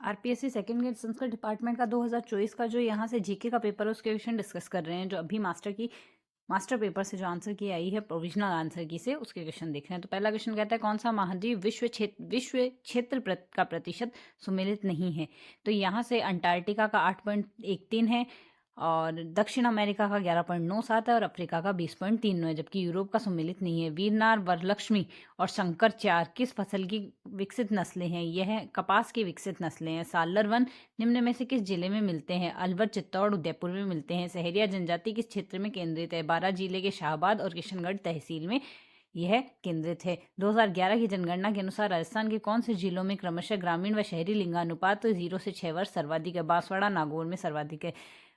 RPSC second grade Sanskrit department का 2024 का जो यहाँ से जीके का पेपर है उसके क्वेश्चन डिस्कस कर रहे हैं। जो अभी मास्टर पेपर से जो आंसर की आई है प्रोविजनल आंसर की से उसके क्वेश्चन देख रहे हैं। तो पहला क्वेश्चन कहता है कौन सा महाद्वीप विश्व क्षेत्र का प्रतिशत सुमेलित नहीं है। तो यहाँ से अंटार्कटिका का 8.13 है और दक्षिण अमेरिका का 11.97 है और अफ्रीका का 20.39 है, जबकि यूरोप का सुमेलित नहीं है। वीरनार, वरलक्ष्मी और शंकर चार किस फसल की विकसित नस्लें हैं? यह कपास की विकसित नस्लें हैं। सालर वन निम्न में से किस जिले में मिलते हैं? अलवर, चित्तौड़, उदयपुर में मिलते हैं। सहरिया जनजाति किस क्षेत्र में केंद्रित है? बारां जिले के शाहबाद और किशनगढ़ तहसील में यह केंद्रित है। 2011 की जनगणना के अनुसार राजस्थान के कौन से जिलों में क्रमशः ग्रामीण व शहरी लिंगानुपात 0 से 6 वर्ष सर्वाधिक है? बांसवाड़ा, नागौर में सर्वाधिक है।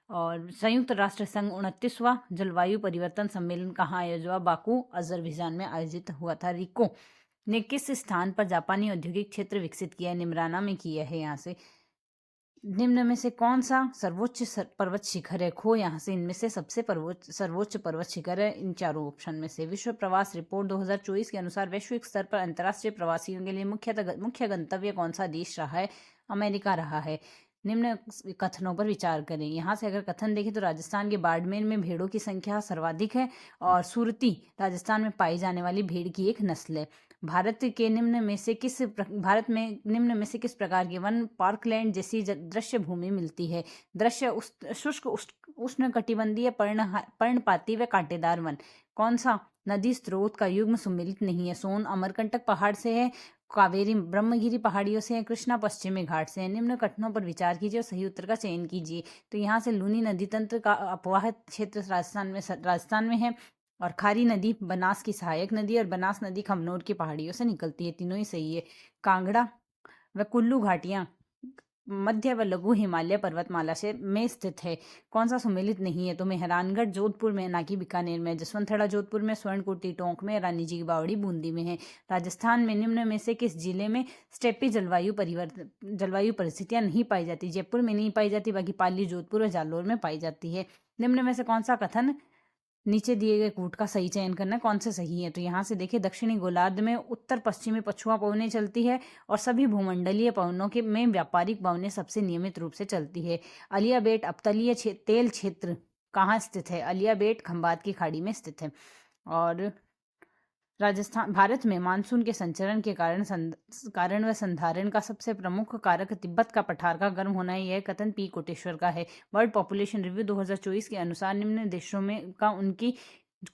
और संयुक्त राष्ट्र संघ 29वां जलवायु परिवर्तन सम्मेलन कहाँ आयोजित हुआ? बाकू, अजरबैजान में आयोजित हुआ था। रिको ने किस स्थान पर जापानी औद्योगिक क्षेत्र विकसित किया है? निमराना में किया है। यहाँ से निम्न में से कौन सा सर्वोच्च पर्वत शिखर है? खो यहाँ से इनमें से सबसे सर्वोच्च पर्वत शिखर है इन चारों ऑप्शन में से। विश्व प्रवास रिपोर्ट 2024 के अनुसार वैश्विक स्तर पर अंतर्राष्ट्रीय प्रवासियों के लिए मुख्य गंतव्य कौन सा देश रहा है? अमेरिका रहा है। निम्न कथनों पर विचार करें। यहाँ से अगर कथन देखें तो राजस्थान के बाड़मेर में भेड़ों की संख्या सर्वाधिक है और सुरती राजस्थान में पाई जाने वाली भेड़ की एक नस्ल है। भारत में निम्न में से किस प्रकार के वन पार्कलैंड जैसी दृश्य भूमि मिलती है? शुष्क उष्णकटिबंधीय पर्णपाती व कांटेदार वन। कौन सा नदी स्रोत का युग्म सुमेलित नहीं है? सोन अमरकंटक पहाड़ से है, कावेरी ब्रह्मगिरी पहाड़ियों से है, कृष्णा पश्चिमी घाट से है। निम्न कथनों पर विचार कीजिए और सही उत्तर का चयन कीजिए। तो यहाँ से लूनी नदी तंत्र का अपवाहित क्षेत्र राजस्थान में है और खारी नदी बनास की सहायक नदी और बनास नदी खमनोर की पहाड़ियों से निकलती है। तीनों ही सही है। कांगड़ा व कुल्लू घाटियां मध्य व लघु हिमालय पर्वतमाला से में स्थित है। कौन सा सुमेलित नहीं है? तो मेहरानगढ़ जोधपुर में, ना कि बीकानेर में। जसवंतथड़ा जोधपुर में, स्वर्णकुटी टोंक में, रानी जी की बावड़ी बूंदी में है। राजस्थान में निम्न में से किस जिले में स्टेपी जलवायु परिस्थितियां नहीं पाई जाती? जयपुर में नहीं पाई जाती, बाकी पाली, जोधपुर और जालोर में पाई जाती है। निम्न में से कौन सा कथन नीचे दिए गए कूट का सही चयन करना है? कौन से सही है? तो यहाँ से देखिए दक्षिणी गोलार्ध में उत्तर पश्चिमी पछुआ पवनें चलती है और सभी भूमंडलीय पवनों के में व्यापारिक पवनें सबसे नियमित रूप से चलती है। अलिया बेट अपतलीय तेल क्षेत्र कहाँ स्थित है? अलिया बेट खंबात की खाड़ी में स्थित है। और भारत में मानसून के संचरण के कारण व संधारण का सबसे प्रमुख कारक तिब्बत का पठार का गर्म होना है। यह कथन पी कोटेश्वर का है। वर्ल्ड पॉपुलेशन रिव्यू 2024 के अनुसार निम्न देशों में का उनकी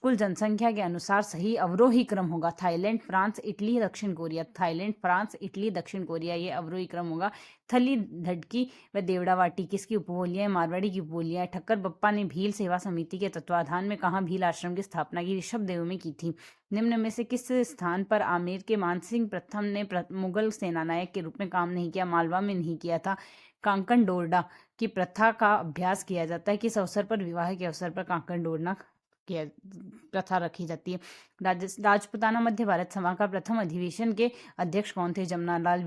कुल जनसंख्या के अनुसार सही अवरोही क्रम होगा। थाईलैंड, फ्रांस, इटली, दक्षिण कोरिया। थाईलैंड, फ्रांस, इटली, दक्षिण कोरिया, ये अवरोही क्रम होगा। थली, धडकी व देवड़ावाटी किसकी उपबोलियां? मारवाड़ी की उपबोलियां। ठक्कर बप्पा ने भील सेवा समिति के तत्वाधान में कहाँ भील आश्रम की स्थापना की? ऋषभदेव में की थी। निम्न में से किस स्थान पर आमेर के मानसिंह प्रथम ने मुगल सेनानायक के रूप में काम नहीं किया? मालवा में नहीं किया था। कांकन डोरडा की प्रथा का अभ्यास किया जाता है। किस अवसर पर? विवाह के अवसर पर कांकन डोरना की प्रथा रखी जाती है। राजपूताना मध्य भारत सभा का प्रथम अधिवेशन के अध्यक्ष कौन थे? जमनालाल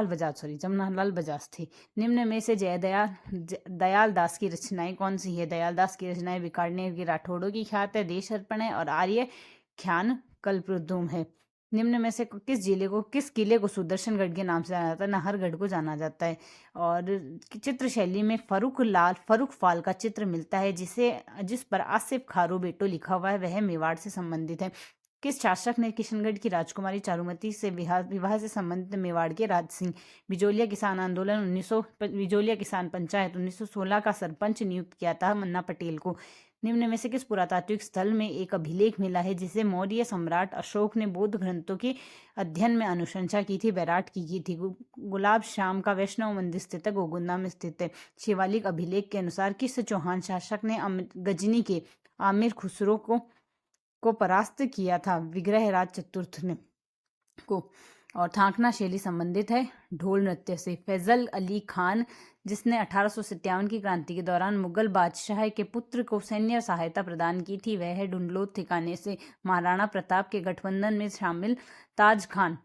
बजाज थे। निम्न में से दयाल दास की रचनाएं कौन सी है? दयाल दास की रचनाएं बिकानेर की राठौड़ों की ख्यात है, देश अर्पण है और आर्य ख्यान कल्पद्रुम है। निम्न में से किस किले को सुदर्शनगढ़ के नाम से जाना जाता है? नाहरगढ़ को जाना जाता है। और चित्र शैली में फरुख फाल का चित्र मिलता है जिस पर आसिफ खारो बेटो लिखा हुआ है, वह मेवाड़ से संबंधित है। किस शासक ने किशनगढ़ की राजकुमारी चारुमती से विवाह से संबंधित मेवाड़ के राज सिंह? बिजोलिया किसान आंदोलन 1900 बिजोलिया किसान पंचायत 1916 का सरपंच नियुक्त किया था मन्ना पटेल को। निम्न में से किस पुरातात्विक स्थल में एक अभिलेख मिला है जिसे मौर्य सम्राट अशोक ने बौद्ध ग्रंथों के अध्ययन में अनुशंसा की थी? बैराट की थी। गुलाब श्याम का वैष्णव मंदिर स्थित है, गोगुंदा में स्थित है। शिवालिक अभिलेख के अनुसार किस चौहान शासक ने गजनी के आमिर खुसरो को परास्त किया था? विग्रहराज चतुर्थ ने को। और थांकना शैली संबंधित है ढोल नृत्य से। फैजल अली खान जिसने 1857 की क्रांति के दौरान मुगल बादशाह के पुत्र को सैन्य सहायता प्रदान की थी, वह है डुंडलोत ठिकाने से। महाराणा प्रताप के गठबंधन में शामिल ताज खान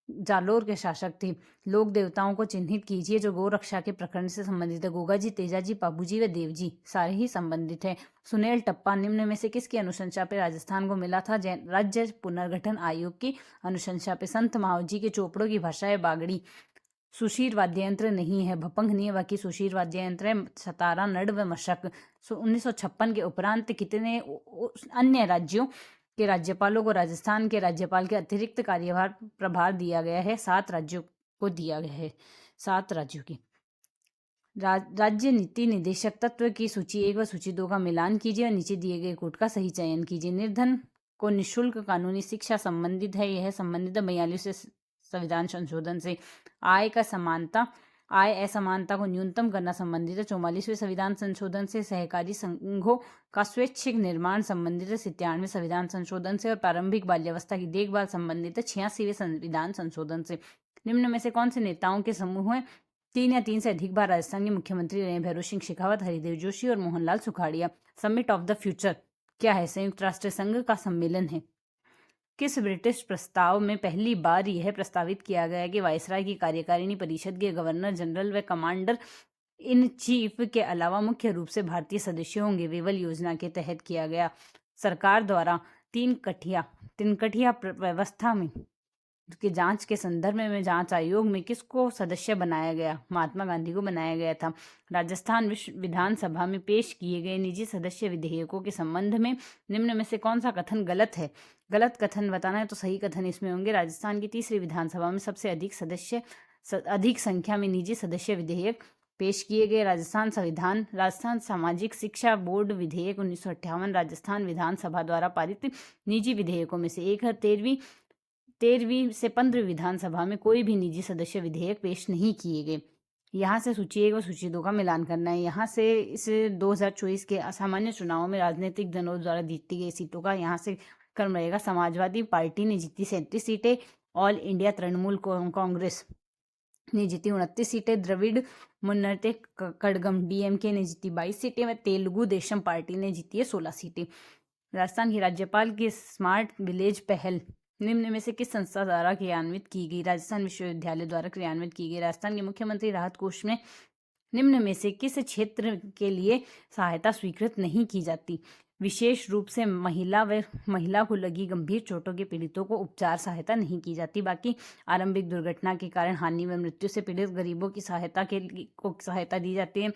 जालोर के शासक थे। लोक देवताओं को चिन्हित कीजिए जो गौ रक्षा के प्रकरण से संबंधित है। गोगा जी, तेजा जी, पाबू जी व देव जी, सारे ही संबंधित है। सुनेल टप्पा निम्न में से किसकी अनुशंसा पे राजस्थान को मिला था? राज्य पुनर्गठन आयोग की अनुशंसा पे। संत मावजी के चोपड़ों की भाषा है बागड़ी। सुशीर वाद्य यंत्र नहीं है, भपंग नहीं है, बाकी सुशीर वाद्य यंत्र है, सतारा, नड व मशक। 1956 के उपरांत कितने अन्य राज्यों के राज्यपालों को राजस्थान के राज्यपाल के अतिरिक्त कार्यभार प्रभार दिया गया है? 7 राज्यों को दिया गया है, 7 राज्यों की। राज्य नीति निदेशक तत्व की सूची 1 व सूची 2 का मिलान कीजिए और नीचे दिए गए कोड का सही चयन कीजिए। निर्धन को निःशुल्क कानूनी शिक्षा संबंधित है, यह संबंधित 42 संविधान संशोधन से। आय असमानता को न्यूनतम करना संबंधित है 44वें संविधान संशोधन से। सहकारी संघों का स्वैच्छिक निर्माण संबंधित है 97वें संविधान संशोधन से। और प्रारंभिक बाल्यावस्था की देखभाल संबंधित है 86वें संविधान संशोधन से। निम्न में से कौन से नेताओं के समूह हैं 3 या 3 से अधिक बार राजस्थान के मुख्यमंत्री रहे? भैरों सिंह शेखावत, हरिदेव जोशी और Mohanlal Sukhadia. Summit of the future क्या है? संयुक्त राष्ट्र संघ का सम्मेलन है। किस ब्रिटिश प्रस्ताव में पहली बार यह प्रस्तावित किया गया कि वायसराय की कार्यकारिणी परिषद के गवर्नर जनरल व कमांडर इन चीफ के अलावा मुख्य रूप से भारतीय सदस्य होंगे? वेवल योजना के तहत किया गया। सरकार द्वारा तिनकठिया व्यवस्था में की जांच के संदर्भ में जांच आयोग में किसको सदस्य बनाया गया? महात्मा गांधी को बनाया गया था। राजस्थान विधानसभा में पेश किए गए निजी सदस्य विधेयकों के संबंध में निम्न में से कौन सा कथन गलत है? गलत कथन बताना है तो सही कथन इसमें होंगे। राजस्थान की तीसरी विधानसभा में सबसे अधिक संख्या में निजी सदस्य विधेयक पेश किए गए। राजस्थान सामाजिक शिक्षा बोर्ड विधेयक 1958 राजस्थान विधानसभा द्वारा पारित निजी विधेयकों में से एक है। 13वीं से 15वीं विधानसभा में कोई भी निजी सदस्य विधेयक पेश नहीं किए गए। यहाँ से सूची 1 और सूची 2 का मिलान करना है। यहाँ से इस 2024 के असामान्य चुनावों में राजनीतिक दलों द्वारा जीती गई सीटों का यहाँ से क्रम रहेगा। समाजवादी पार्टी ने जीती 37 सीटें, ऑल इंडिया तृणमूल कांग्रेस ने जीती 29 सीटें, द्रविड़ मुन्नेत्र कड़गम डीएमके ने जीती 22 सीटें व तेलुगु देशम पार्टी ने जीती है 16 सीटें। राजस्थान की राज्यपाल की स्मार्ट विलेज पहल निम्न में से किस संस्था द्वारा क्रियान्वित की गई? राजस्थान विश्वविद्यालय द्वारा क्रियान्वित की गई। राजस्थान के मुख्यमंत्री राहत कोष में निम्न में से किस क्षेत्र के लिए सहायता स्वीकृत नहीं की जाती? विशेष रूप से महिला को लगी गंभीर चोटों के पीड़ितों को उपचार सहायता नहीं की जाती। बाकी आरंभिक दुर्घटना के कारण हानि व मृत्यु से पीड़ित गरीबों की सहायता दी जाती है।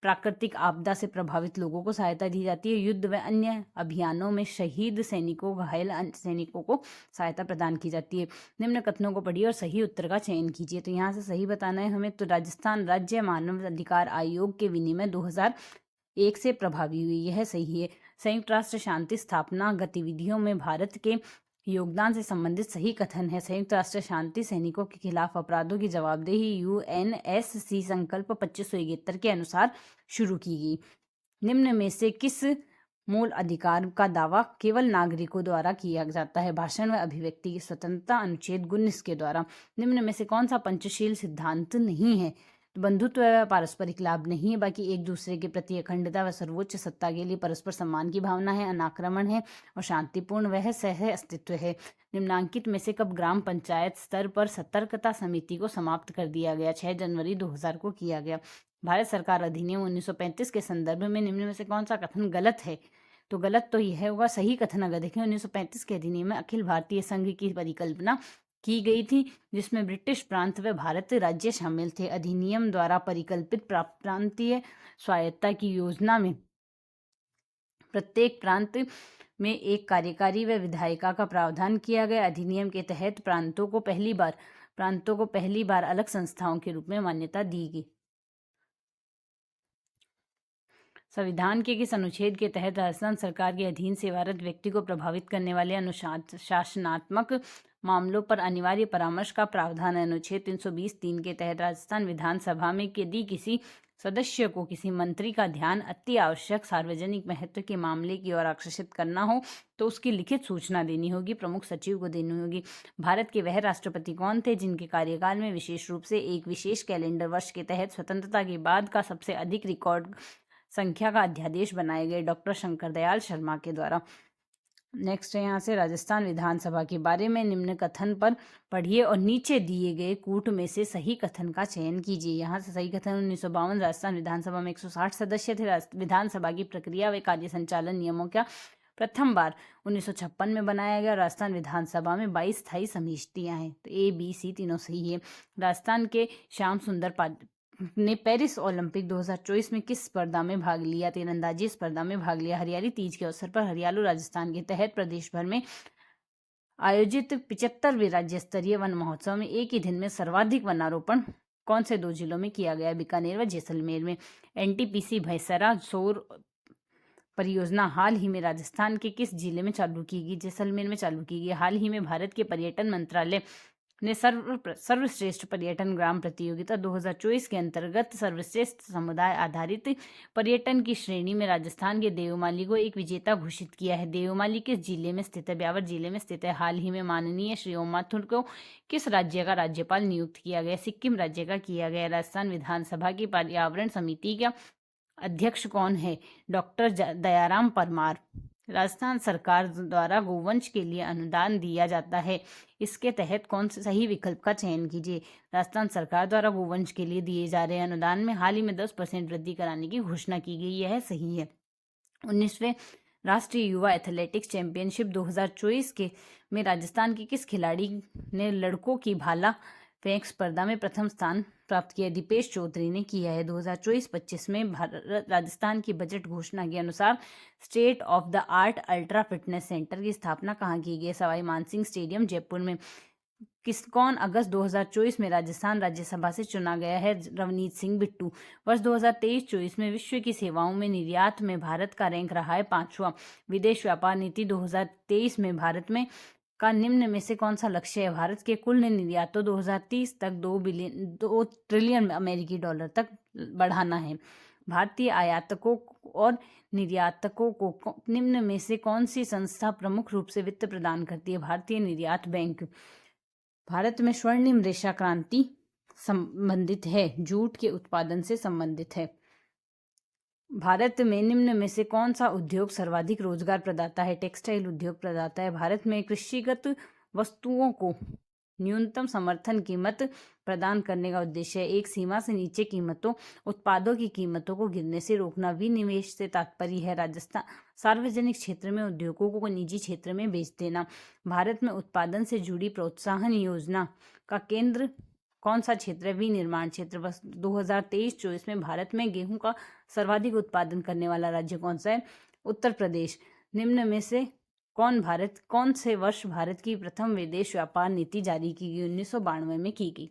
प्राकृतिक आपदा से प्रभावित लोगों को सहायता दी जाती है। युद्ध व अन्य अभियानों में शहीद सैनिकों घायल सैनिकों को सहायता प्रदान की जाती है। निम्न कथनों को पढ़िए और सही उत्तर का चयन कीजिए। तो यहाँ से सही बताना है हमें। तो राजस्थान राज्य मानव अधिकार आयोग के विनियम 2001 से प्रभावी हुई, यह सही है। संयुक्त राष्ट्र शांति स्थापना गतिविधियों में भारत के योगदान से संबंधित सही कथन है। संयुक्त राष्ट्र शांति सैनिकों के खिलाफ अपराधों की जवाबदेही यूएनएससी संकल्प 2571 के अनुसार शुरू की गई। निम्न में से किस मूल अधिकार का दावा केवल नागरिकों द्वारा किया जाता है? भाषण व अभिव्यक्ति की स्वतंत्रता अनुच्छेद 19 के द्वारा। निम्न में से कौन सा पंचशील सिद्धांत नहीं है? बंधुत्व व पारस्परिक लाभ नहीं है। बाकी एक दूसरे के प्रति अखंडता व सर्वोच्च सत्ता के लिए परस्पर सम्मान की भावना है। अनाक्रमण है और शांतिपूर्ण वह सह अस्तित्व है। निम्नांकित में से कब ग्राम पंचायत स्तर पर सतर्कता समिति को समाप्त कर दिया गया? 6 जनवरी 2000 को किया गया। भारत सरकार अधिनियम 1935 के संदर्भ में निम्न में से कौन सा कथन गलत है? तो गलत तो यह होगा। सही कथन अगर देखें 1935 के अधिनियम में अखिल भारतीय संघ की परिकल्पना की गई थी, जिसमें ब्रिटिश प्रांत व भारत राज्य शामिल थे। अधिनियम द्वारा परिकल्पित प्रांतीय स्वायत्तता की योजना में प्रत्येक प्रांत में एक कार्यकारी व विधायिका का प्रावधान किया गया। अधिनियम के तहत प्रांतों को पहली बार अलग संस्थाओं के रूप में मान्यता दी गई। संविधान के किस अनुच्छेद के तहत राजस्थान सरकार के अधीन सेवारत व्यक्ति को प्रभावित करने वाले अनुशासनात्मक मामलों पर अनिवार्य परामर्श का प्रावधान है? अनुच्छेद 320(3) के तहत राजस्थान विधानसभा में यदि किसी सदस्य को किसी मंत्री का ध्यान अति आवश्यक सार्वजनिक महत्व के मामले की ओर आकर्षित करना हो तो उसकी लिखित सूचना देनी होगी, प्रमुख सचिव को देनी होगी। भारत के वह राष्ट्रपति कौन थे जिनके कार्यकाल में विशेष रूप से एक विशेष कैलेंडर वर्ष के तहत स्वतंत्रता के बाद का सबसे अधिक रिकॉर्ड संख्या का अध्यादेश बनाए गए? डॉक्टर शंकर दयाल शर्मा के द्वारा। नेक्स्ट है यहाँ से राजस्थान विधानसभा के बारे में निम्न कथन पर पढ़िए और नीचे दिए गए कूट में से सही कथन का चयन कीजिए। यहाँ से सही कथन 1952 राजस्थान विधानसभा में 160 सदस्य थे। विधानसभा की प्रक्रिया व कार्य संचालन नियमों का प्रथम बार 1956 में बनाया गया। राजस्थान विधानसभा में 22 स्थायी समितियां हैं। तो ए बी सी तीनों सही है। राजस्थान के श्याम सुंदर ने पेरिस ओलंपिक 2024 में किस स्पर्धा में भाग लिया? तीरंदाजी स्पर्धा में भाग लिया। हरियाली तीज के अवसर पर हरियालो राजस्थान के तहत प्रदेश भर में आयोजित 75वें राज्य स्तरीय वन महोत्सव में एक ही दिन में सर्वाधिक वनारोपण कौन से 2 जिलों में किया गया? बीकानेर व जैसलमेर में। एनटीपीसी भैंसरा सौर परियोजना हाल ही में राजस्थान के किस जिले में चालू की गई? जैसलमेर में चालू की गई। हाल ही में भारत के पर्यटन मंत्रालय ने सर्वश्रेष्ठ पर्यटन ग्राम प्रतियोगिता 2024 के अंतर्गत सर्वश्रेष्ठ समुदाय आधारित पर्यटन की श्रेणी में राजस्थान के देवमाली को एक विजेता घोषित किया है। देवमाली किस जिले में स्थित है? ब्यावर जिले में स्थित है। हाल ही में माननीय श्री ओम माथुर को किस राज्य का राज्यपाल नियुक्त किया गया? सिक्किम राज्य का किया गया। राजस्थान विधानसभा की पर्यावरण समिति का अध्यक्ष कौन है? डॉक्टर दयाराम परमार। राजस्थान सरकार द्वारा गोवंश के लिए अनुदान दिया जाता है। इसके तहत कौन से सही विकल्प का चयन कीजिए? राजस्थान सरकार द्वारा गोवंश के लिए दिए जा रहे अनुदान में हाल ही में 10% वृद्धि कराने की घोषणा की गई। यह सही है। 19वें राष्ट्रीय युवा एथलेटिक्स चैंपियनशिप 2024 में राजस्थान के किस खिलाड़ी ने लड़कों की भाला फेंक स्पर्धा में प्रथम स्थान प्राप्त किया? दीपेश चौधरी ने किया है। 2024-25 में राजस्थान की बजट घोषणा के अनुसार state of the art ultra fitness centre की स्थापना कहाँ की गई? सवाई मानसिंह स्टेडियम जयपुर में। कौन अगस्त 2024 में राजस्थान राज्यसभा से चुना गया है? रवनीत सिंह बिट्टू। वर्ष 2023-24 में विश्व की सेवाओं में निर्यात में भारत का रैंक रहा है 5वां। विदेश व्यापार नीति 2023 में भारत में का निम्न में से कौन सा लक्ष्य है? भारत के कुल निर्यात तो 2030 तक 2 ट्रिलियन अमेरिकी डॉलर तक बढ़ाना है। भारतीय आयातकों और निर्यातकों को निम्न में से कौन सी संस्था प्रमुख रूप से वित्त प्रदान करती है? भारतीय निर्यात बैंक। भारत में स्वर्णिम रेशा क्रांति संबंधित है, जूट के उत्पादन से संबंधित है। भारत में निम्न में से कौन सा उद्योग सर्वाधिक रोजगार प्रदाता है? टेक्सटाइल उद्योग प्रदाता है। भारत में कृषिगत वस्तुओं को न्यूनतम समर्थन कीमत प्रदान करने का उद्देश्य है। एक सीमा से नीचे कीमतों उत्पादों की कीमतों को गिरने से रोकना। विनिवेश से तात्पर्य है राजस्थान सार्वजनिक क्षेत्र में उद्योगों को निजी क्षेत्र में बेच देना। भारत में उत्पादन से जुड़ी प्रोत्साहन योजना का केंद्र कौन सा क्षेत्र है? विनिर्माण क्षेत्र। बस 2023-24 में भारत में गेहूं का सर्वाधिक उत्पादन करने वाला राज्य कौन सा है? उत्तर प्रदेश। निम्न में से कौन से वर्ष भारत की प्रथम विदेश व्यापार नीति जारी की गई? 1992 में की गई।